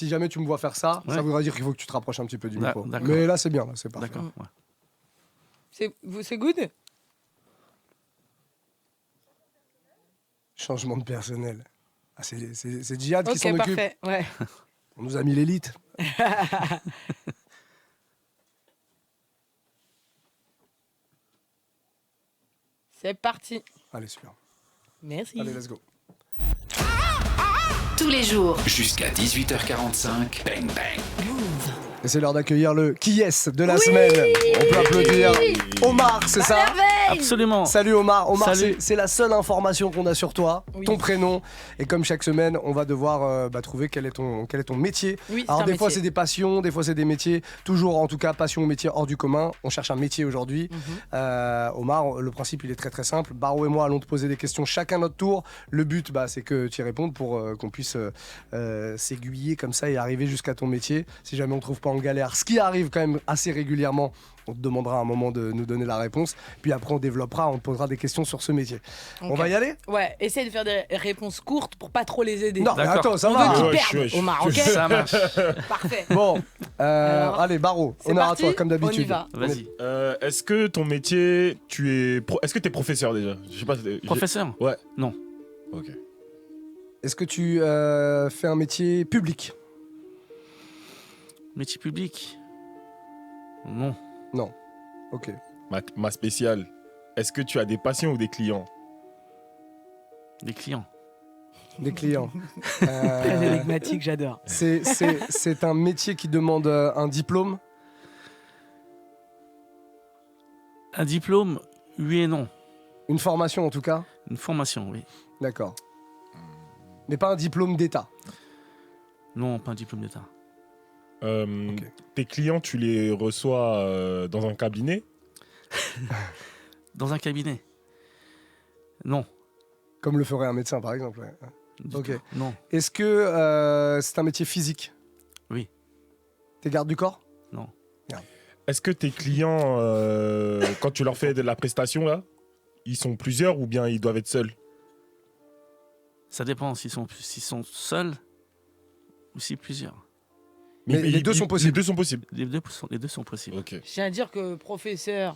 si jamais tu me vois faire ça, Ouais. ça voudrait dire qu'il faut que tu te rapproches un petit peu du micro. D'accord. Mais là, c'est bien, là, c'est parfait. D'accord. Ouais. C'est good? Changement de personnel. Ah, c'est Djihad qui Ok, s'en occupe. parfait. Ouais. On nous a mis l'élite. C'est parti. Allez, super. Merci. Allez, let's go. Tous les jours, Jusqu'à 18h45, bang bang. Et c'est l'heure d'accueillir le qui est de la semaine. On peut applaudir Omar, c'est ça? Absolument. Salut Omar. Omar, Salut. c'est la seule information qu'on a sur toi, Oui. ton prénom. Et comme chaque semaine, on va devoir trouver quel est ton métier. Oui, c'est Alors un des fois métier. c'est des passions, des fois c'est des métiers. Toujours en tout cas passion ou métier hors du commun. On cherche un métier aujourd'hui. Omar, le principe il est très très simple. Baro et moi allons te poser des questions chacun notre tour. Le but c'est que tu y répondes pour qu'on puisse s'aiguiller comme ça et arriver jusqu'à ton métier. Si jamais on ne trouve pas en galère, ce qui arrive quand même assez régulièrement, on te demandera à un moment de nous donner la réponse. Puis après on développera, on te posera des questions sur ce métier. On Ok. va y aller? Ouais, essaye de faire des réponses courtes pour pas trop les aider. Non, mais D'accord. attends, ça On va. veut qu'ils Ouais, perdent, wesh. Omar, ok? Ça marche. Parfait. Bon, Alors, allez, Baro, C'est honneur à parti, toi, comme d'habitude. on y va. Vas-y. Est-ce que ton métier, est-ce que t'es professeur déjà? Je sais pas. Professeur? Ouais. Non. Ok. Est-ce que tu fais un métier public? Métier public? Non. Non. Ok. Ma spéciale. Est-ce que tu as des patients ou des clients? Des clients. Des clients. Très énigmatique, j'adore. C'est un métier qui demande un diplôme? Un diplôme? Oui et non. Une formation en tout cas? Une formation, oui. D'accord. Mais pas un diplôme d'État? Non, pas un diplôme d'État. Ok. Tes clients, tu les reçois dans un cabinet? Dans un cabinet? Non. Comme le ferait un médecin par exemple. Ouais. Du Ok. tout. Non. Est-ce que c'est un métier physique? Oui. T'es garde du corps? Non. Est-ce que tes clients, quand tu leur fais de la prestation là, ils sont plusieurs ou bien ils doivent être seuls? Ça dépend s'ils sont seuls ou si plusieurs. Mais les deux sont possibles. Les deux sont possibles. Les deux sont possibles. Ok. Je tiens à dire que professeur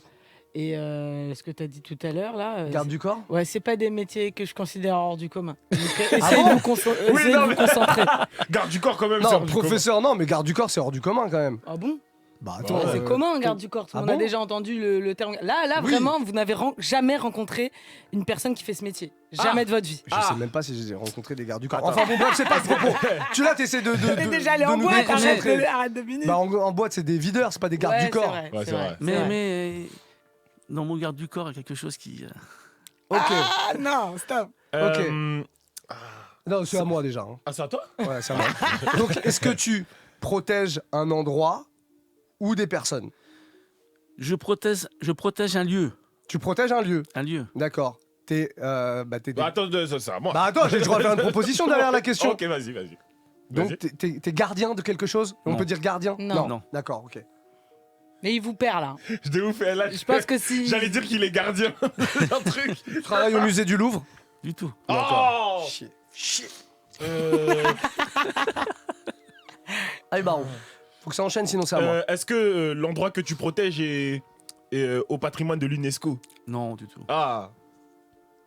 et ce que tu as dit tout à l'heure, là. Garde du corps? Ouais, c'est pas des métiers que je considère hors du commun. Donc, essayez bon de vous, essayez de non, vous mais- concentrer. Garde du corps quand même. c'est Non, hors du commun. professeur, non, mais garde du corps, c'est hors du commun quand même. Ah bon? Bah attends, Ouais, c'est commun, garde du corps. ah On a bon déjà entendu le terme. Là, Oui. vraiment, vous n'avez jamais rencontré une personne qui fait ce métier. Jamais de votre vie. Je sais même pas si j'ai rencontré des gardes du corps. Enfin bon, bref, c'est pas le propos. Tu là, t'essaies de T'es déjà allé de en nous boîte, déconcentrer. arrête de minutes. Bah, en boîte, c'est des videurs, c'est pas des gardes Ouais, du corps. C'est vrai, Ouais, c'est c'est vrai, vrai. c'est vrai. Mais dans mon garde du corps, il y a quelque chose qui... Ok. Ah non, stop. Non, c'est à moi déjà. Hein. Ah, c'est à toi? Ouais, c'est à moi. Donc, est-ce que tu protèges un endroit ou des personnes? Je protège un lieu. Tu protèges un lieu. Un lieu. D'accord. T'es. Bah, attends, ça, c'est à moi. Bah attends, j'ai le droit de faire une proposition derrière la question. Ok, vas-y. Donc Vas-y. t'es gardien de quelque chose? On Non. peut dire gardien? Non. Non. D'accord, ok. Mais il vous perd là. Je t'ai ouf, là. Je pense que si. J'allais dire qu'il est gardien d'un truc. Tu travailles au musée du Louvre? Du tout. Oh Chier. Euh, Allez, Baron. Faut que ça enchaîne, sinon c'est à moi. Est-ce que l'endroit que tu protèges est au patrimoine de l'UNESCO? Non, du tout. Ah.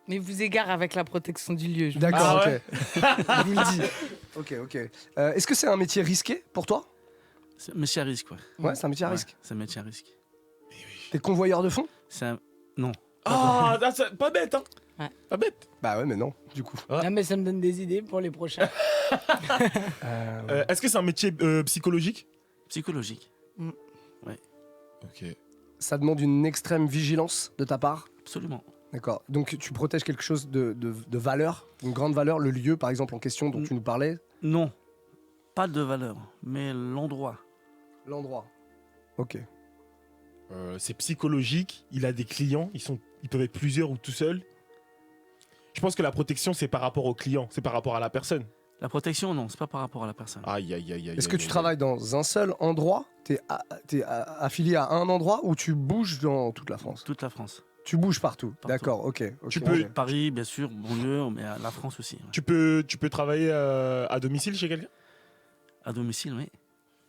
Mais vous égare avec la protection du lieu. Je D'accord, Ah ok. ouais. Je vous le dis. Ok. Est-ce que c'est un métier risqué pour toi? C'est un métier à risque, ouais. Ouais, c'est un métier à Ouais, risque. c'est un métier à risque. T'es convoyeur de fonds? C'est un... Non. Ah, pas bête, hein. Ouais. Pas bête. Bah ouais, mais non, du coup. Ah, mais ça me donne des idées pour les prochains. Est-ce que c'est un métier psychologique? Psychologique. Ok. Ça demande une extrême vigilance de ta part? Absolument. D'accord. Donc tu protèges quelque chose de valeur, une grande valeur, le lieu par exemple en question dont tu nous parlais? Non. Pas de valeur, mais l'endroit. L'endroit. Ok. C'est psychologique, il a des clients, ils peuvent être plusieurs ou tout seuls. Je pense que la protection, c'est par rapport au client, c'est par rapport à la personne. La protection, non, c'est pas par rapport à la personne. Aïe. Est-ce que tu travailles dans un seul endroit? T'es affilié à un endroit ou tu bouges dans toute la France? Toute la France. Tu bouges partout. Partout. D'accord, ok. Tu ok. peux- Paris, bien sûr, banlieue, mais la France aussi. Ouais. Tu peux travailler à domicile chez quelqu'un? À domicile, oui.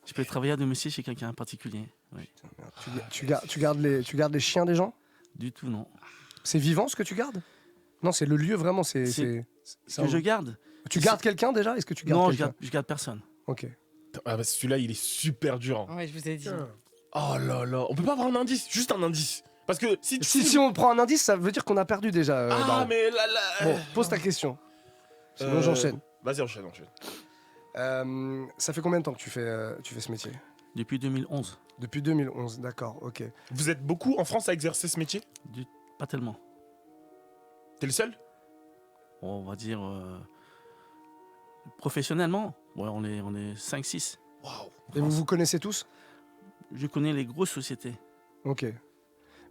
Je peux travailler à domicile chez quelqu'un en particulier. Oui. Tu gardes les chiens des gens? Du tout, non. C'est vivant ce que tu gardes? Non, c'est le lieu vraiment. Ce que je garde. Tu gardes quelqu'un déjà? Est-ce que tu gardes Non, quelqu'un? je garde personne. Ok. Ah bah celui-là, il est super dur. Hein. Ouais, je vous ai dit. Oh là là. On peut pas avoir un indice, juste un indice. Parce que Si on prend un indice, ça veut dire qu'on a perdu déjà. Baron. mais là. Bon, pose ta question. Sinon, j'enchaîne. Vas-y, enchaîne. Ça fait combien de temps que tu fais ce métier? Depuis 2011. Depuis 2011, d'accord, ok. Vous êtes beaucoup en France à exercer ce métier? Pas tellement. T'es le seul? On va dire professionnellement, ouais, on est 5-6. Waouh. Et vous vous connaissez tous? Je connais les grosses sociétés. Ok.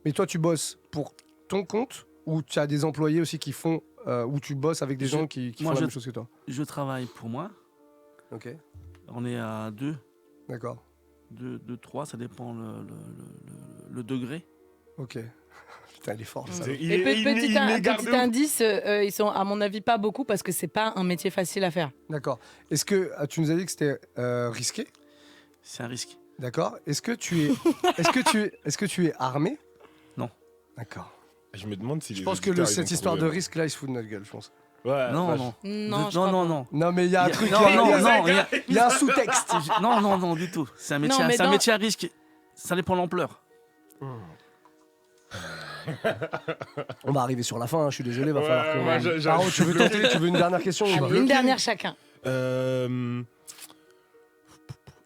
Mais toi, tu bosses pour ton compte ou tu as des employés aussi qui font, ou tu bosses avec des gens qui font la même chose que toi? Je travaille pour moi. Ok, On est à 2, d'accord. 3, ça dépend le degré. Ok. Putain, il est fort, ça. Et petit indice, ils sont à mon avis pas beaucoup parce que c'est pas un métier facile à faire. D'accord. Est-ce que tu nous as dit que c'était risqué? C'est un risque. D'accord. Est-ce que tu es armé? Non. D'accord. Je me demande si Je pense que cette histoire de risque là, il se fout de notre gueule, je pense. Ouais, Non, ouais. non. Non, je crois pas. Non, mais il y a un truc. Non, Il y a un sous-texte. non, du tout. C'est un métier, Non, mais c'est un métier à risque. Ça dépend de l'ampleur. On va arriver sur la fin, hein, je suis désolé, va Ouais, falloir que. moi, je- Caro, tu veux tenter? Tu veux une dernière question ou pas? Allez, une dernière chacun.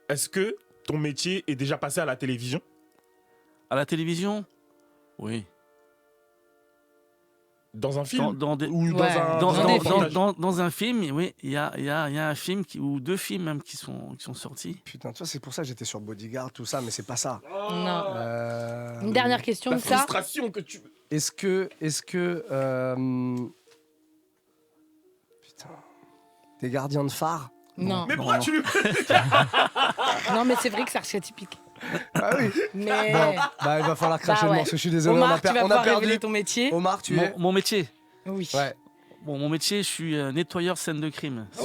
Est-ce que ton métier est déjà passé à la télévision? À la télévision, oui. Dans un film? Dans des- Ou Ouais. dans un Dans un film, oui, il y a un film ou 2 films même qui sont sortis. Putain, tu vois, c'est pour ça que j'étais sur Bodyguard, tout ça, mais c'est pas ça. Non. Euh, Une dernière question, La ça. frustration que tu... Est-ce que. Putain. T'es gardien de phare? Non. Mais pourquoi non. tu... Non, mais c'est vrai que c'est archétypique. Ah oui. Mais. Bah, il va falloir cracher Bah le ouais. morceau, je suis désolé, Omar, tu vas on a pouvoir perdu. révéler ton métier. Omar, tu es. Mon métier. Oui. Ouais. Bon, mon métier, je suis nettoyeur scène de crime. Ah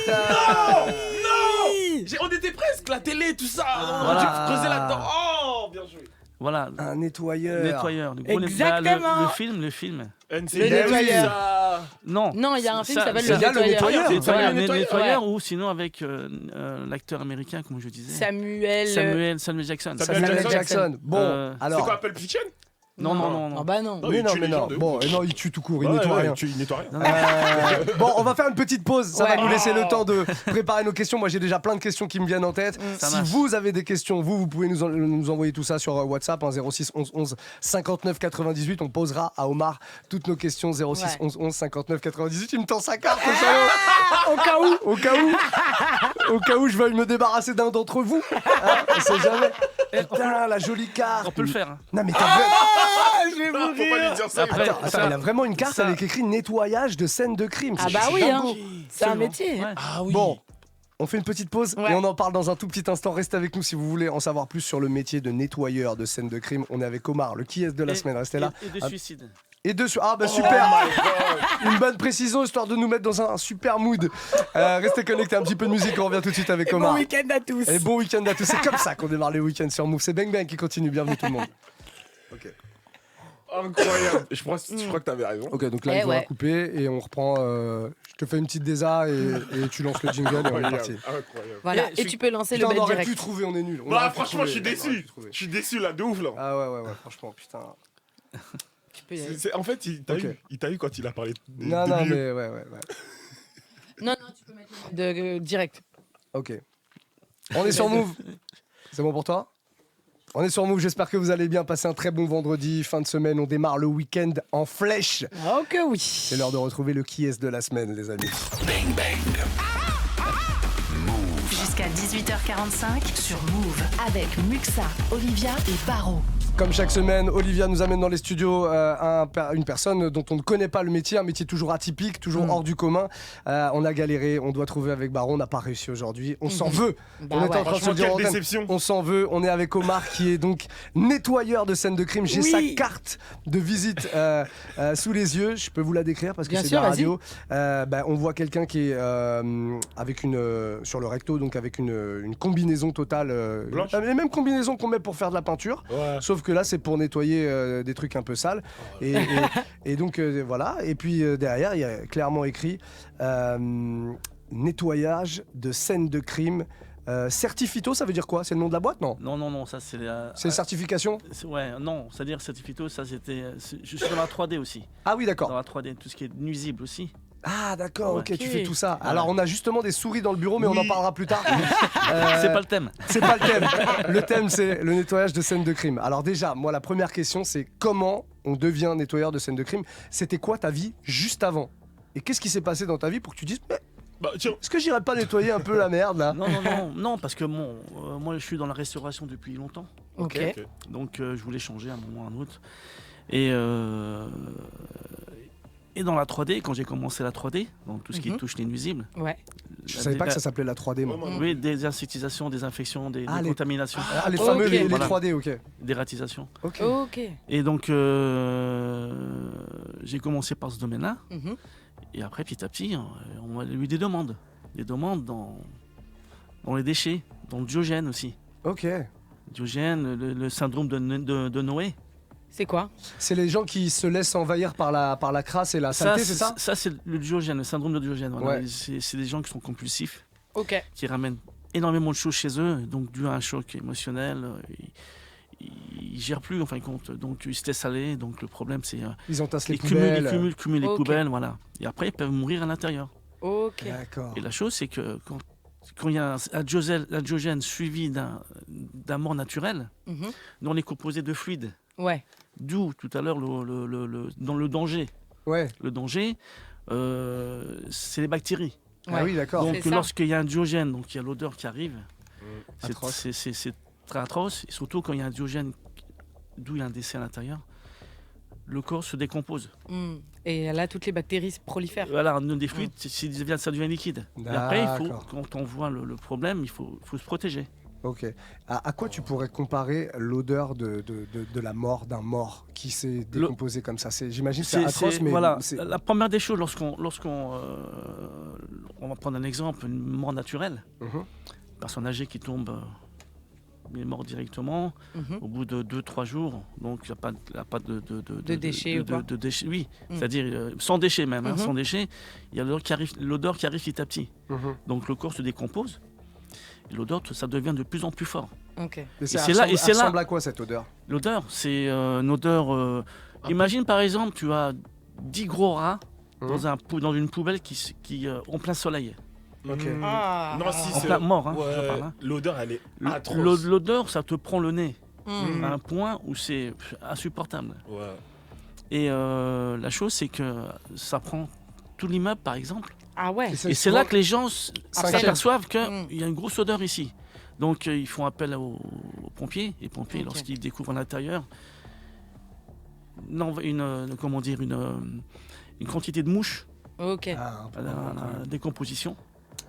la vache, On était presque, la télé, tout ça. Voilà. Tu creusais là-dedans. Oh, bien joué. Voilà. un nettoyeur. Nettoyeur. Le gros Exactement. le film. NC, Le nettoyeur. ça. Non. Non, il y a un film Ça- qui s'appelle ça- Le il y a le Nettoyeur. nettoyeur. Nettoyeur ou sinon avec l'acteur américain, comme je disais. Samuel. Samuel Jackson. Samuel Jackson. Bon, C'est C'est alors. quoi, Pulp Fiction? Non. Ah bah non. Non, Mais il non, tue mais les gens non. de Bon, ouf. et non, il tue tout court, il Ouais, nettoie ouais, rien. Il nettoie rien. Bon, on va faire une petite pause. Ça va Ouais. nous laisser le temps de préparer nos questions. Moi, j'ai déjà plein de questions qui me viennent en tête. Ça Si marche. vous avez des questions, vous pouvez nous envoyer tout ça sur WhatsApp, 06 11 11 59 98. On posera à Omar toutes nos questions. 06 Ouais. 11 11 59 98. Il me tend sa carte, le salaud. Au cas où je veuille me débarrasser d'un d'entre vous. Hein, on sait jamais. Putain, la jolie carte. On peut le faire. Hein. Non, mais t'as vraiment... Non, faut pas lui dire ça. Après, Attends, ça- il a vraiment une carte ça- avec écrit nettoyage de scène de crime. Ah C'est bah juste oui, hein. dingo. C'est un Absolument. métier. Ouais. Ah oui. Bon, on fait une petite pause Ouais. et on en parle dans un tout petit instant. Restez avec nous si vous voulez en savoir plus sur le métier de nettoyeur de scène de crime. On est avec Omar, le qui est de la semaine. Restez là. Et de Ah. suicide. Et dessus. Ah bah super. Une bonne précision histoire de nous mettre dans un super mood. Restez connectés, un petit peu de musique. On revient tout de suite avec Omar. Bon week-end à tous. Et bon week-end à tous. C'est comme ça qu'on démarre les week-ends sur Move. C'est Bang Bang qui continue. Bienvenue tout le monde. Ok. Incroyable. Je crois que t'avais raison. Ok, donc là, Eh il faut la ouais. couper et on reprend. Je te fais une petite désa et tu lances le jingle et on est parti. Incroyable. Voilà. Eh, Et tu peux lancer Putain, le on bête aurait direct. pu trouver, on est nul. Bah, franchement, je suis déçu. Je suis déçu là, de ouf là. Ah ouais, franchement, putain. Tu peux y aller. En fait, Ok. il t'a eu quand il a parlé. Non, de non, milieu. mais ouais. Non, tu peux mettre le bête direct. Ok. On est sur Move. C'est bon pour toi? On est sur Move, j'espère que vous allez bien passer un très bon vendredi, fin de semaine, on démarre le week-end en flèche. Oh que oui. C'est l'heure de retrouver le qui est de la semaine, les amis. Bang Bang. Jusqu'à 18h45 sur Move avec Muxa, Olivia et Baro. Comme chaque semaine, Olivia nous amène dans les studios une personne dont on ne connaît pas le métier, un métier toujours atypique, toujours hors du commun. On a galéré, on doit trouver avec Baron, on n'a pas réussi aujourd'hui. On s'en veut. On était en train de se dire, déception. on s'en veut. On est avec Omar qui est donc nettoyeur de scènes de crime. J'ai sa carte de visite sous les yeux. Je peux vous la décrire parce que c'est de la radio. On voit quelqu'un qui est avec sur le recto, donc avec une combinaison totale. Blanche. Les mêmes combinaisons qu'on met pour faire de la peinture. Ouais. Sauf que là, c'est pour nettoyer des trucs un peu sales. Et donc, voilà. Et puis derrière, il y a clairement écrit nettoyage de scènes de crime. Certifito, ça veut dire quoi? C'est le nom de la boîte, non? Non, ça c'est la. C'est certification? Ouais, non, c'est-à-dire certifito, ça c'était. Je suis dans la 3D aussi. Ah oui, d'accord. Dans la 3D, tout ce qui est nuisible aussi. Ah d'accord, Ouais. ok, tu fais tout ça. Alors on a justement des souris dans le bureau, mais on Oui. en parlera plus tard. C'est pas le thème. C'est pas le thème. Le thème, c'est le nettoyage de scènes de crime. Alors déjà, moi, la première question, c'est comment on devient nettoyeur de scènes de crime? C'était quoi ta vie juste avant? Et qu'est-ce qui s'est passé dans ta vie pour que tu dises, mais Tiens. est-ce que j'irais pas nettoyer un peu la merde là? Non, parce que moi je suis dans la restauration depuis longtemps. Ok. Donc je voulais changer à un moment ou à un autre. Et dans la 3D, quand j'ai commencé la 3D, donc tout ce qui touche les nuisibles. Ouais. Je savais pas que ça s'appelait la 3D, moi. Oui, des insectisations, des infections, des contaminations, Ah, les fameux, Ok. les Voilà. 3D, ok. des ratisations. Ok. Ok. Et donc j'ai commencé par ce domaine-là. Mhm. Et après, petit à petit, on m'a eu des demandes. Des demandes dans les déchets, dans le Diogène aussi. Ok. Diogène, le syndrome de Noé. C'est quoi? C'est les gens qui se laissent envahir par la crasse et la saleté, c'est ça? Ça, c'est le Diogène, le syndrome de Diogène. Voilà. Ouais. C'est des gens qui sont compulsifs, Ok. qui ramènent énormément de choses chez eux, donc dû à un choc émotionnel. Ils gèrent plus en fin de compte, donc ils se laissent aller. Donc le problème, c'est Ils entassent les ils cumulent, poubelles. ils cumulent les Ok. poubelles, voilà. Et après, ils peuvent mourir à l'intérieur. Ok. D'accord. Et la chose, c'est que quand il y a un diogène suivi d'un mort naturel, Mhm. nous on est composé de fluides. Ouais. D'où tout à l'heure dans le danger. Ouais. Le danger, c'est les bactéries. Ah Ouais. oui, d'accord. Donc C'est ça. lorsqu'il y a un diogène, donc il y a l'odeur qui arrive, Atroce. c'est très atroce. Et surtout quand il y a un diogène, d'où il y a un décès à l'intérieur, le corps se décompose. Mm. Et là, toutes les bactéries se prolifèrent. Voilà, des fluides, ça devient liquide. Et après, D'accord. quand on voit le problème, il faut se protéger. Ok. À quoi tu pourrais comparer l'odeur de la mort d'un mort qui s'est décomposé comme ça? J'imagine que c'est atroce, mais voilà, c'est- la première des choses, on va prendre un exemple, une mort naturelle, Mhm. personne âgée qui tombe, il est mort directement, Mhm. au bout de 2-3 jours, donc il n'y a pas de déchets ou quoi de déchets, oui, Mm. c'est-à-dire sans déchets même, hein, Mhm. sans déchets, il y a l'odeur qui arrive petit à petit, Mhm. donc le corps se décompose, et l'odeur, ça devient de plus en plus fort. Ok. Et ça c'est là- ressemble- et c'est elle là- ressemble à quoi cette odeur? L'odeur, c'est une odeur. Imagine par exemple, tu as 10 gros rats dans une poubelle qui en plein soleil. Ok. Ah. Non, si, En c'est. plein mort, hein, Ouais, je parle, hein. L'odeur, elle est atroce. L'odeur, ça te prend le nez Mm. à un point où c'est insupportable. Ouais. Et la chose, c'est que ça prend tout l'immeuble, par exemple. Ah ouais. Et c'est là que les gens s'aperçoivent Mm. qu'il y a une grosse odeur ici. Donc ils font appel aux pompiers. Les pompiers, Ok. lorsqu'ils découvrent à l'intérieur une quantité de mouches Ok. Ah, à la décomposition.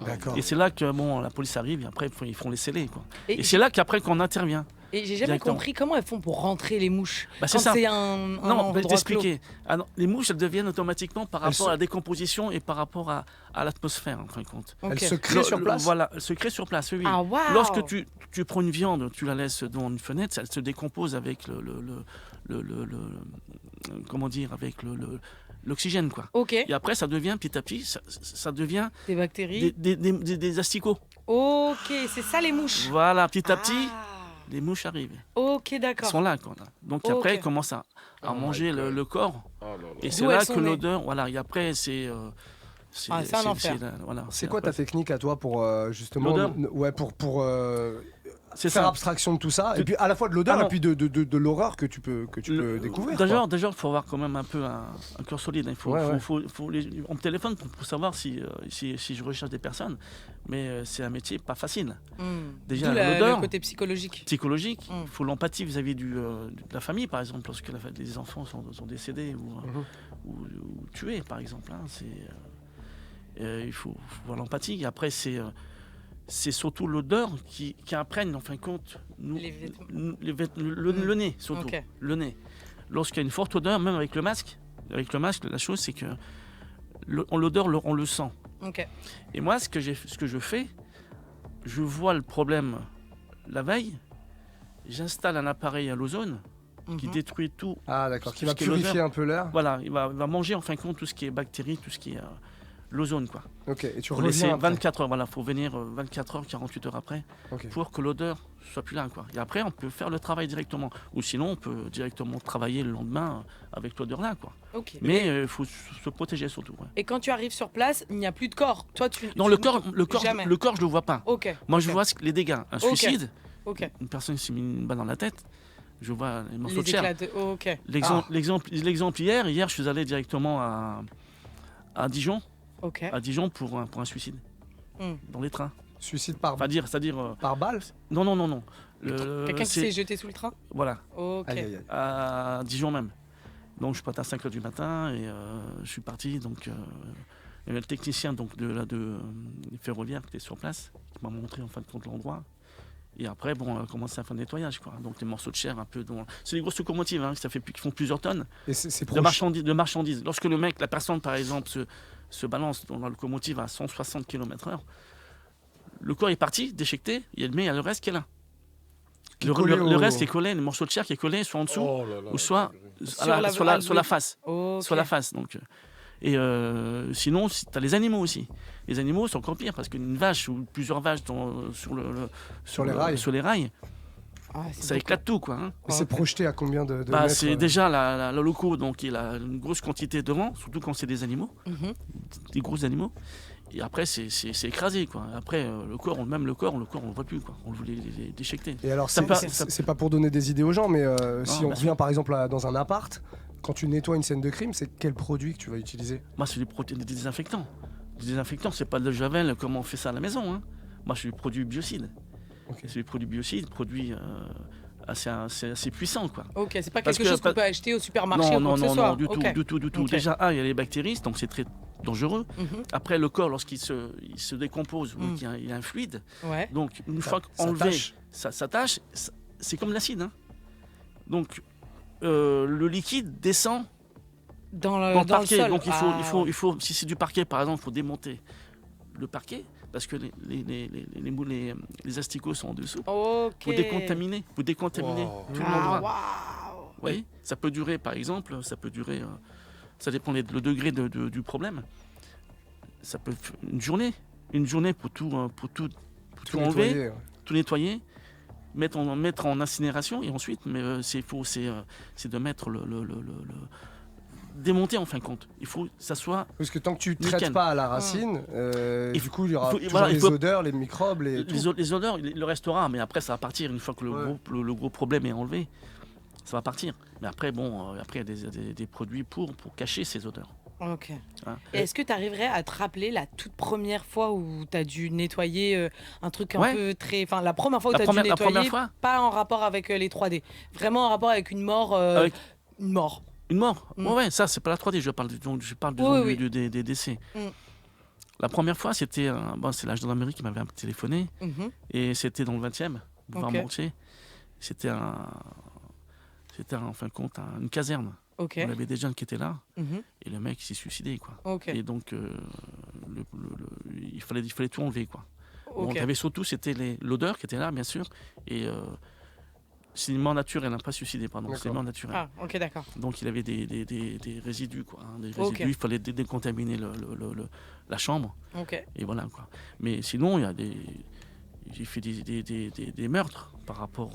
d'accord. Et c'est là que la police arrive et après ils font les scellés. Quoi. Et Et c'est là qu'après qu'on intervient. Et j'ai jamais Directement. compris comment elles font pour rentrer les mouches. Bah, c'est Quand ça. c'est un Non, je vais endroit clos. t'expliquer. Ah non, les mouches, elles deviennent automatiquement par Elles rapport se- à la décomposition et par rapport à l'atmosphère, en fin de compte. Ok. Elle se crée sur place? Voilà, elle se crée sur place, oui. Ah waouh. Lorsque tu prends une viande, tu la laisses devant une fenêtre, elle se décompose avec comment dire, avec l'oxygène, quoi. Ok. Et après, ça devient petit à petit, ça devient Des bactéries. des asticots. Ok, c'est ça les mouches. Voilà, petit à petit, Ah. les mouches arrivent. Ok, Elles d'accord. sont là, quoi. Là. Donc Ok. après, elles commencent à Oh manger my God. le corps. Oh là là. Et c'est D'où là elles sont que nées. l'odeur, voilà. Et après, c'est c'est un enfer. C'est quoi ta technique à toi pour justement L'odeur ouais pour C'est faire ça. abstraction de tout ça, et puis à la fois de l'odeur Ah non. et puis de l'horreur que tu peux découvrir. D'ailleurs, il faut avoir quand même un peu un cœur solide. Il faut, Ouais, ouais. on me téléphone pour savoir si je recherche des personnes, mais c'est un métier pas facile. Déjà, D'où l'odeur. le côté psychologique. Psychologique, Mm. il faut l'empathie vis-à-vis de la famille, par exemple, lorsque les enfants sont décédés ou tués, par exemple. Hein, il faut voir l'empathie. Après, c'est surtout l'odeur qui imprègne, en fin de compte, Les vêtements. le nez, surtout. Ok. Le nez. Lorsqu'il y a une forte odeur, même avec le masque, la chose, c'est que l'odeur, on le sent. Ok. Et moi, ce que je fais, je vois le problème la veille, j'installe un appareil à l'ozone qui Mhm. détruit tout. Ah d'accord, qui Tout va ce qui est purifier l'odeur. un peu l'air. Voilà, il va manger en fin de compte tout ce qui est bactéries, tout ce qui est l'ozone, quoi. Ok, et tu Faut laisser reviens après. 24 heures, voilà, faut venir 24 heures, 48 heures après Ok. pour que l'odeur soit plus là, quoi. Et après, on peut faire le travail directement. Ou sinon, on peut directement travailler le lendemain avec l'odeur là, quoi. Ok. Mais il faut se protéger surtout. Ouais. Et quand tu arrives sur place, il n'y a plus de corps. Toi, Non, tu le ne corps, touches jamais. je le vois pas. Ok. Moi, je ok, vois les dégâts. Un suicide, Ok. une personne s'est mis une balle dans la tête, je vois les morceaux Les de chair. éclats de. Ok. L'exemple hier, je suis allé directement à Dijon, Ok. pour un suicide, Hmm. dans les trains. Suicide par C'est-à-dire par balle. non. Quelqu'un qui c'est- s'est jeté sous le train. Voilà, Ok. Aïe aïe aïe. à Dijon même. Donc je suis parti à 5h du matin et je suis parti. Donc il y avait le technicien donc, de ferroviaire qui était sur place, qui m'a montré en fin de compte l'endroit. Et après, bon, on a commencé à faire le nettoyage, quoi. Donc les morceaux de chair un peu. C'est des grosses locomotives, hein, qui font plusieurs tonnes Et c'est de proche. marchandises. Lorsque la personne par exemple, se balance dans la locomotive à 160 km/h, le corps est parti, déchiqueté, mais il y a le reste qui est là. Qui est Le collé au- reste qui est collé, le morceau de chair qui est collé soit en dessous, Oh là là, ou soit Sur la- sur la face. Ok. Sur la face. Donc. Et sinon, tu as les animaux aussi. Les animaux, c'est encore pire parce qu'une vache ou plusieurs vaches Sur les rails. sur les rails, Ah, c'est ça beaucoup. éclate tout, quoi. Hein. Et c'est projeté à combien de Bah, mètres c'est déjà la loco, donc il a une grosse quantité de vent, surtout quand c'est des animaux, Mhm. des gros animaux. Et après, c'est écrasé, quoi. Après, le corps, on le voit plus, quoi. On le les déchiqueter. Et alors, Ça c'est peut- c'est pas pour donner des idées aux gens, mais si on bien revient par exemple dans un appart, quand tu nettoies une scène de crime, c'est quel produit que tu vas utiliser? Moi, c'est des désinfectants. Des désinfectants, c'est pas de javel comme on fait ça à la maison. Hein. Moi, je suis du produit biocide. Ok. C'est du produit biocide, produit assez puissant, quoi. Ok, c'est pas Parce quelque que- chose qu'on peut acheter au supermarché ou non, quoi que ce non, soit. non, du Ok. tout. Ok. Déjà, il y a les bactéries, donc c'est très dangereux. Mhm. Après, le corps, lorsqu'il se décompose, Mm. il y a un fluide. Ouais. Donc, une Ça- fois ça enlevé, tâche. ça s'attache. C'est comme l'acide. Hein. Donc, le liquide descend Dans dans le le parquet. sol. Donc, Ah, il faut, si c'est du parquet, par exemple, il faut démonter le parquet parce que les asticots sont en dessous. Ok. Vous décontaminez Wow. tout Ah, l'endroit. waouh. Vous voyez, ça peut durer, par exemple, ça dépend le degré du problème. Ça peut une journée pour tout Tout enlever, nettoyer, ouais. tout nettoyer, mettre en incinération et ensuite, mais c'est de mettre démonter en fin de compte. Il faut que ça soit Parce que tant que tu traites Nickel. pas à la racine, Il du coup, il y aura faut- toujours voilà, il les faut- odeurs, les microbes, tout. les odeurs, il le restera, mais après ça va partir une fois que Ouais. le gros problème est enlevé. Ça va partir. Mais après, après il y a des produits pour cacher ces odeurs. Ok. Hein. Et est-ce que tu arriverais à te rappeler la toute première fois où tu as dû nettoyer un truc un Ouais. peu très. Enfin, la première fois où La tu as dû première nettoyer, fois, pas en rapport avec les 3D, vraiment en rapport avec une mort. Avec- Une mort. une mort. Mm. Ouais, ça, c'est pas la 3D, je parle, je parle Oui, des décès. Mm. La première fois, c'était c'est la gendarmerie qui m'avait téléphoné, Mhm. et c'était dans le 20e, boulevard Ok. Mortier. C'était en fin de compte une caserne. Ok. On avait des jeunes qui étaient là, Mhm. et le mec s'est suicidé, quoi. Ok. Et donc, il fallait tout enlever, quoi. Bon, Ok. il y avait surtout, c'était l'odeur qui était là, bien sûr, et c'est une mort naturelle, hein, pas suicidé, pardon, c'est une D'accord. mort naturelle. Ah, ok, d'accord. Donc il avait des résidus, quoi. Hein, des Ok. résidus, il fallait décontaminer la chambre, Ok. et voilà, quoi. Mais sinon, j'ai fait des meurtres par rapport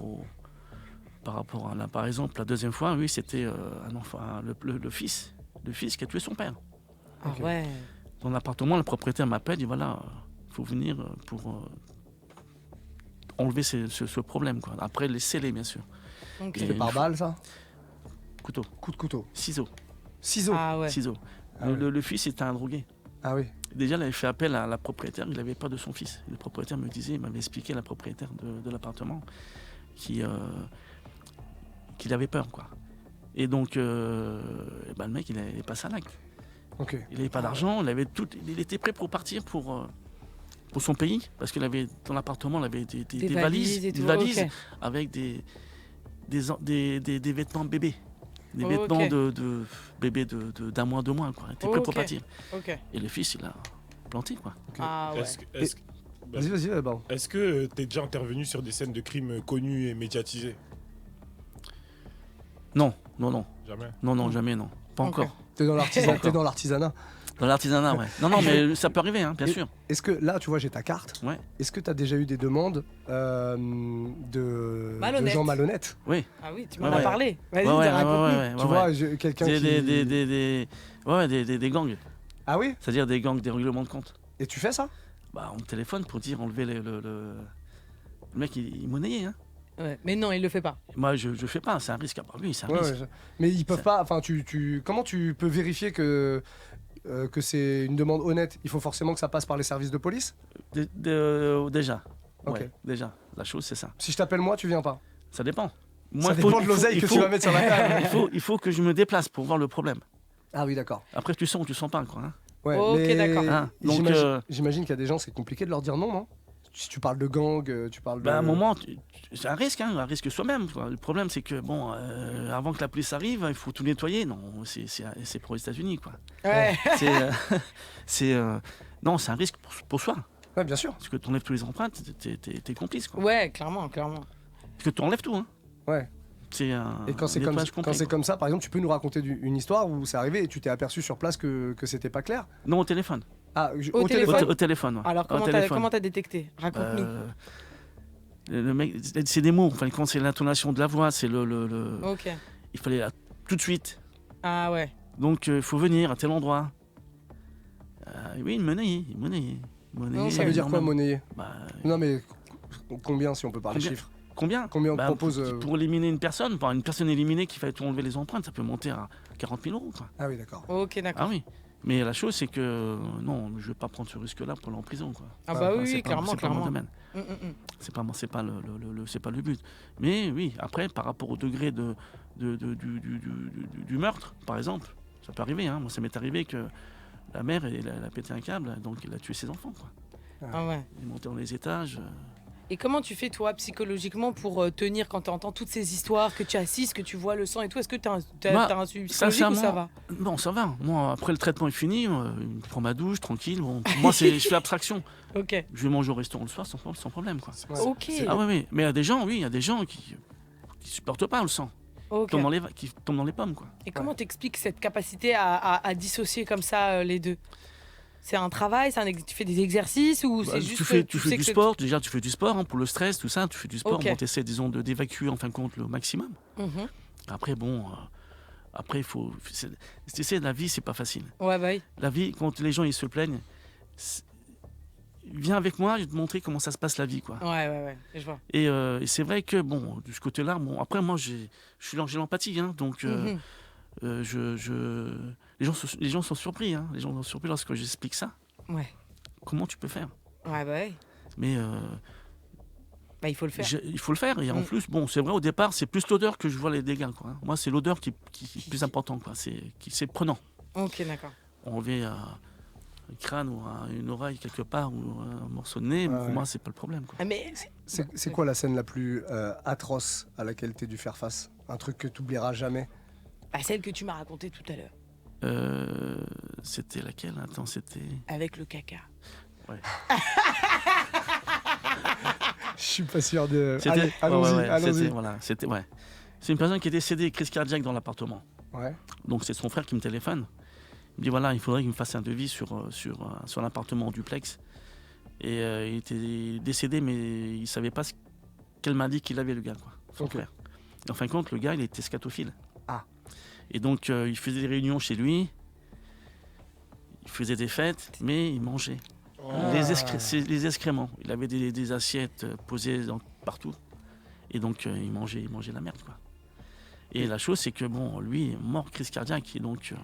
à là, par exemple, la deuxième fois, oui, c'était un enfant, le fils qui a tué son père. Ah Ok. ouais. Dans l'appartement, le propriétaire m'appelle, dit voilà, il faut venir pour enlever ce problème, quoi. Après, les sceller, bien sûr. Ok. Et C'était par balle, ça? Couteau, Coup de couteau. ciseaux, Ciseaux. Ah ouais. ciseaux. Ah ouais. Le fils était un drogué. Ah oui. Déjà, il avait fait appel à la propriétaire, il n'avait pas de son fils. Le propriétaire il m'avait expliqué, la propriétaire de l'appartement, qu'il avait peur, quoi. Et donc, le mec, il est passé à l'acte. Ok. Il n'avait pas d'argent, il était prêt pour partir pour son pays, parce qu'il avait, dans l'appartement, il avait des valises, et des tout. valises Ok. avec des vêtements bébés. Des Ok. vêtements de bébé d'un mois, 2 mois, quoi. Il était prêt pour Ok. partir. Ok. Et le fils, il a planté, quoi. Ah ouais. Est-ce que t'es déjà intervenu sur des scènes de crimes connues et médiatisées? Non, Jamais. jamais, non. Pas Ok. encore. T'es dans l'artisanat. T'es dans l'artisanat. Dans l'artisanat, ouais. Non, mais ça peut arriver, hein, bien Et- sûr. Est-ce que là, tu vois, j'ai ta carte. Ouais. Est-ce que tu as déjà eu des demandes de Malhonnêtes. gens malhonnêtes? Oui. Ah oui, tu m'en Ouais, as ouais. parlé. Vas-y, Ouais, raconte-nous. Tu vois, quelqu'un qui... Des gangs. Ah oui? C'est-à-dire des gangs, des règlements de compte. Et tu fais ça? Bah, on me téléphone pour dire enlever le mec, il monnayait, hein. Ouais. Mais non, il le fait pas. Moi, je fais pas, c'est un risque. Ah, bah oui, c'est un Ouais, risque. ouais, mais ils peuvent Ça- pas... Enfin, comment tu peux vérifier que c'est une demande honnête? Il faut forcément que ça passe par les services de police? Déjà. Ok. Ouais, déjà. La chose, c'est ça. Si je t'appelle moi, tu viens pas? Ça dépend. Ça dépend de l'oseille que tu vas mettre sur la table. il faut que je me déplace pour voir le problème. Ah oui, d'accord. Après, tu sens ou tu sens pas, quoi. Hein. Ouais, Ok, mais d'accord. Hein, donc, j'imagine qu'il y a des gens, c'est compliqué de leur dire non, non? Si tu parles de gang, tu parles de... à un moment, c'est un risque, hein, un risque soi-même, quoi. Le problème, c'est que, bon, avant que la police arrive, il faut tout nettoyer. Non, c'est pour les États-Unis, quoi. Ouais. Non, c'est un risque pour soi. Ouais, bien sûr. Parce que tu enlèves tous les empreintes, t'es complice, quoi. Ouais, clairement, clairement. Parce que tu enlèves tout, hein. Ouais. C'est un Et quand c'est nettoyage comme, complet, quoi. comme ça, par exemple, tu peux nous raconter une histoire où c'est arrivé et tu t'es aperçu sur place que c'était pas clair? Non, au téléphone. Ah, Au téléphone. Au téléphone, ouais. Alors, Au téléphone. comment t'as détecté? Raconte-nous. Le mec, c'est des mots. Enfin, quand c'est l'intonation de la voix, c'est le. Ok. Il fallait tout de suite. Ah ouais. Donc, il faut venir à tel endroit. Oui, il monnaie. Non, Ça veut dire quoi, monnayer? Bah, Non, mais combien, si on peut parler Combien chiffres? combien Combien on Bah, propose pour éliminer une personne, une personne éliminée qui fait tout enlever les empreintes, ça peut monter à 40 000 euros, quoi. Ah oui, d'accord. Ok, d'accord. Ah oui. Mais la chose, c'est que non, je vais pas prendre ce risque-là pour aller en prison, quoi. Ah bah Ah, oui, C'est oui, pas- clairement, c'est pas mon clairement. domaine. C'est pas le but. Mais oui, après, par rapport au degré du meurtre, par exemple, ça peut arriver. Hein. Moi, ça m'est arrivé que la mère, elle a pété un câble, donc elle a tué ses enfants, quoi. Ah ouais. Elle est montée dans les étages. Et comment tu fais, toi, psychologiquement, pour tenir quand tu entends toutes ces histoires, que tu assistes, que tu vois le sang et tout? Est-ce que tu as un suivi psychologique ou ça va? Bon, ça va. Moi, après le traitement est fini, je prends ma douche, tranquille. Bon, pour moi, je fais abstraction. Ok. Je vais manger au restaurant le soir sans problème, quoi. Ouais. Ok. Ah oui. Mais il y a des gens qui supportent pas le sang, Ok. qui tombent dans les pommes, quoi. Et comment t'expliques cette capacité à dissocier comme ça les deux? C'est un travail, tu fais des exercices ou Bah, c'est juste tu fais sais du que sport, déjà tu fais du sport hein, pour le stress, tout ça, tu fais du sport, Ok. bon, tu essaies disons d'évacuer en fin de compte le maximum. Mhm. Après bon, après il faut, c'est la vie c'est pas facile. Ouais, bah oui. La vie quand les gens ils se plaignent, viens avec moi, je vais te montrer comment ça se passe la vie quoi. Ouais, je vois. Et c'est vrai que bon de ce côté-là, bon après moi j'ai l'empathie hein, donc Mhm. les gens sont surpris hein, les gens sont surpris lorsque j'explique ça. Ouais. Comment tu peux faire? Ouais, bah oui. Mais Bah, il faut le faire. il faut le faire et en Mm. plus bon c'est vrai au départ c'est plus l'odeur que je vois les dégâts quoi. Hein. Moi c'est l'odeur qui est plus important quoi. C'est prenant. Ok, d'accord. Enlever un crâne ou une oreille quelque part ou un morceau de nez Ouais, pour ouais. moi c'est pas le problème quoi. Ah, mais C'est quoi la scène la plus atroce à laquelle t'es dû faire face? Un truc que t'oublieras jamais? bah, celle que tu m'as racontée tout à l'heure, C'était laquelle? Attends c'était. avec le caca. Je suis pas sûr de... C'était Allez, allons-y, allons-y. C'était ouais. C'est une personne qui est décédée crise cardiaque dans l'appartement. Ouais. Donc c'est son frère qui me téléphone. Il me dit voilà, il faudrait qu'il me fasse un devis sur l'appartement en duplex. Et il était décédé, mais il savait pas quelle maladie qu'il avait le gars, quoi, son Ok. frère. Et en fin de compte, le gars, il était scatophile. Ah. Et donc il faisait des réunions chez lui, il faisait des fêtes, mais il mangeait. C'est les excréments. Il avait des assiettes posées partout. Et donc, il mangeait la merde, quoi. Et la chose, c'est que, bon, lui, mort, crise cardiaque. Et donc,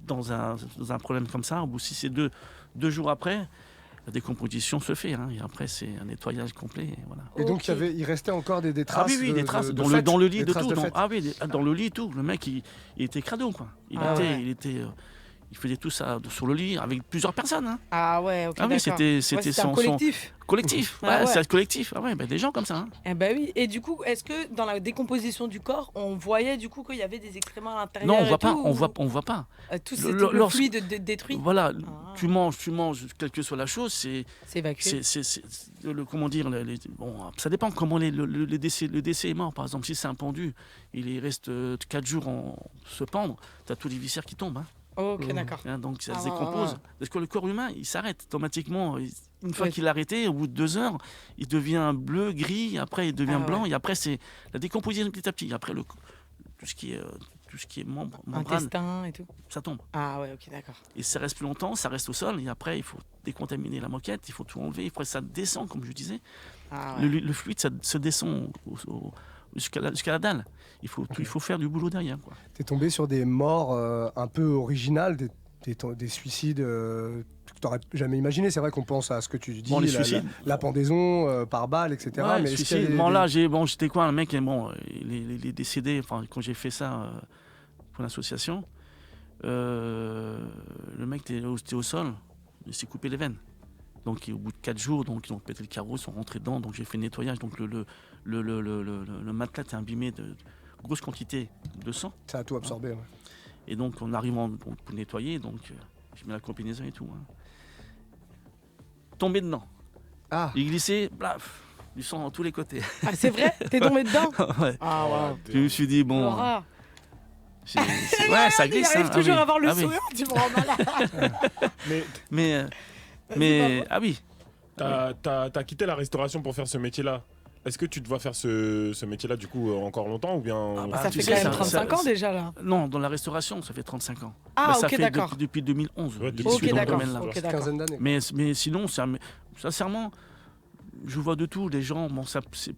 dans un problème comme ça, au bout, si c'est deux jours après, la décomposition se fait. Hein, et après, c'est un nettoyage complet. Et, voilà. Et donc, il restait encore des traces. Ah oui, des traces. Dans le lit, de tout. Dans le lit, tout. Le mec, il était crado, quoi. Il faisait tout ça sur le lit avec plusieurs personnes. Hein. Ah ouais, ok. Ah oui, c'était un collectif. Collectif, c'est un collectif. Ah ouais, des gens comme ça. Hein. Eh ben oui. Et du coup, est-ce que dans la décomposition du corps, on voyait du coup qu'il y avait des excréments à l'intérieur? Non, on voit pas. On voit pas. Tout le fluide détruit. Voilà, tu manges, quelle que soit la chose, c'est évacué. Comment dire, bon, ça dépend comment le décès est mort. Par exemple, si c'est un pendu, il reste 4 jours se pendre, tu as tous les viscères qui tombent. Hein. Ok, d'accord. Donc ça se décompose. Parce que le corps humain, il s'arrête automatiquement. Une fois qu'il est arrêté, au bout de 2 heures, il devient bleu, gris, après il devient blanc, et après c'est la décomposition petit à petit. Après, tout ce qui est membrane, intestin et tout, ça tombe. Ah ouais, ok, d'accord. Et ça reste plus longtemps, ça reste au sol, et après il faut décontaminer la moquette, il faut tout enlever, après ça descend, comme je disais. Le fluide, ça se descend jusqu'à la dalle. Il faut faire du boulot derrière. Tu es tombé sur des morts un peu originales, des suicides que tu n'aurais jamais imaginé. C'est vrai qu'on pense à ce que tu dis, la pendaison par balle, etc. Ouais, mais suicide. J'étais quoi, un mec, il est décédé quand j'ai fait ça pour l'association. Le mec était au sol, il s'est coupé les veines. Donc au bout de 4 jours, donc ils ont pété le carreau, ils sont rentrés dedans, donc j'ai fait le nettoyage. Donc le matelas était imbibé de grosse quantité de sang. Ça a tout absorbé. Ouais. Et donc en arrivant pour nettoyer, donc j'ai mis la combinaison et tout. Hein. Tombé dedans. Il glissait, blaf, du sang dans tous les côtés. Ah c'est vrai? T'es tombé dedans? Ouais. Ah wow. Je me suis dit bon. Ça glisse. Il arrive toujours à avoir le sourire, tu me rends malade. Mais ah oui. T'as quitté la restauration pour faire ce métier-là. Est-ce que tu dois faire ce métier-là du coup encore longtemps ou bien ça fait quand même 35 ans déjà là. Non, dans la restauration, ça fait 35 ans. Ah ça ok, fait d'accord. Depuis 2011. Ouais, ok, d'accord. Une quinzaine d'années. Mais sinon, sincèrement, je vois de tout. Les gens,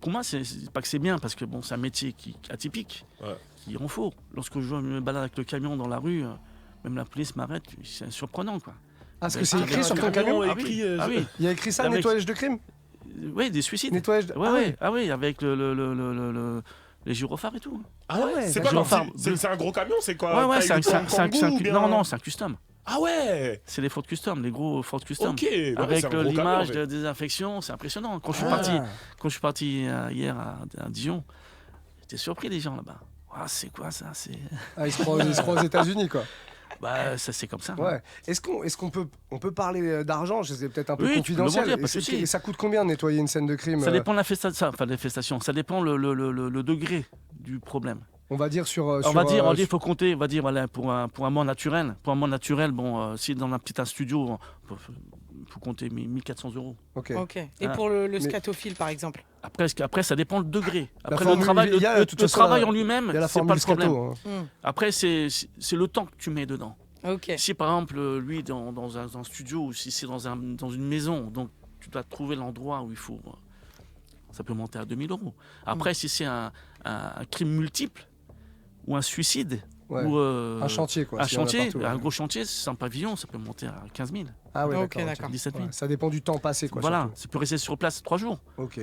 pour moi, c'est pas que c'est bien parce que bon, c'est un métier qui atypique, qui en faut. Lorsque je me balade avec le camion dans la rue, même la police m'arrête, c'est surprenant quoi. Ah, parce que c'est écrit sur ton camion? Oui. Il y a écrit ça, nettoyage de crime? Oui, des suicides. Nettoyage de... oui, avec les gyrophares et tout. Ah ouais, c'est quoi? C'est un gros camion, c'est quoi? Ouais, c'est un custom. Ah ouais. C'est les Ford Custom, les gros Ford Custom. Ok. Avec l'image de désinfection, c'est impressionnant. Quand je suis parti hier à Dijon, j'étais surpris des gens là-bas. C'est quoi ça? Ils se croient aux États-Unis quoi. Bah, ça c'est comme ça. Ouais. Est-ce qu'on peut parler d'argent? C'est peut-être un peu oui, confidentiel. Et ça coûte combien de nettoyer une scène de crime? Ça dépend de l'infestation. Ça dépend le degré du problème. On va dire il faut compter. On va dire voilà, pour un mort naturel. Pour un mort naturel, bon, si dans un petit studio, il faut compter 1400 €. Ok. Et pour le scatophile, par exemple? Après, ça dépend le degré. Après, le travail en lui-même, c'est pas le problème. Hein. Après, c'est le temps que tu mets dedans. Okay. Si par exemple, lui, dans un studio, ou si c'est dans une maison, donc tu dois trouver l'endroit où il faut. Ça peut monter à 2000 €. Après, si c'est un crime multiple ou un suicide, ou un chantier, quoi. Un gros chantier, c'est un pavillon, ça peut monter à 15 000. Ah ouais, d'accord. 17 000. Ça dépend du temps passé, quoi. Voilà, ça peut rester sur place 3 jours. Ok.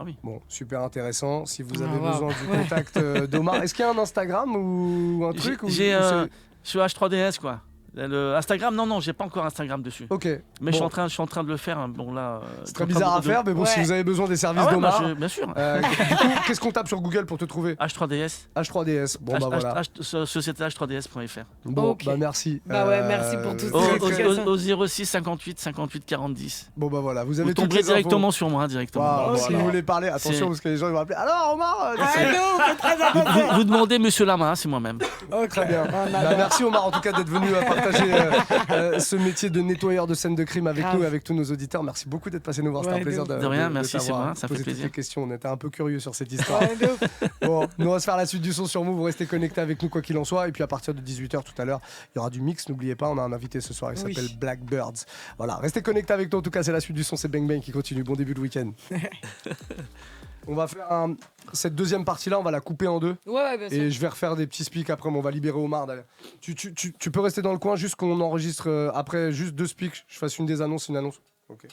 Oui. Bon, super intéressant. Si vous avez besoin du contact d'Omar, est-ce qu'il y a un Instagram ou un truc? Je suis H3DS, quoi. Le Instagram, non, j'ai pas encore Instagram dessus. Ok. Mais je suis en train de le faire. Hein. Bon là. C'est très bizarre à faire, mais bon, si vous avez besoin des services d'Omar, bien sûr. Du coup, qu'est-ce qu'on tape sur Google pour te trouver? H3DS. H3DS. Bon voilà. Société H3DS.fr. Bon, merci. Merci pour tout ça. Au 06 58 58 40 10. Bon voilà, vous avez vous tomberez directement sur moi directement. Wow, si vous voulez parler, attention parce que les gens ils vont appeler. Alors Omar. Très vous demandez Monsieur Lama, c'est moi-même. Très bien. Merci Omar en tout cas d'être venu partager partagé ce métier de nettoyeur de scène de crime avec Grave. nous et avec tous nos auditeurs. Merci beaucoup d'être passé nous voir. C'était un Ouais, plaisir de De rien, de merci, c'est t'avoir moi, ça fait posé toutes plaisir. les questions. On était un peu curieux sur cette histoire. Ouais, de ouf. Bon, nous on va se faire la suite du son sur Move. Vous restez connectés avec nous quoi qu'il en soit. Et puis à partir de 18h tout à l'heure, il y aura du mix. N'oubliez pas, on a un invité ce soir. Il Oui. s'appelle Blackbirds. Voilà, restez connectés avec nous. En tout cas, c'est la suite du son. C'est Bang Bang qui continue. Bon début de week-end. On va faire cette deuxième partie-là, on va la couper en deux. Ouais, bien sûr. Et je vais refaire des petits speaks après, mais on va libérer Omar. D'ailleurs. Tu peux rester dans le coin juste qu'on enregistre après juste 2 speaks. Je fasse une des annonces, une annonce. Ok.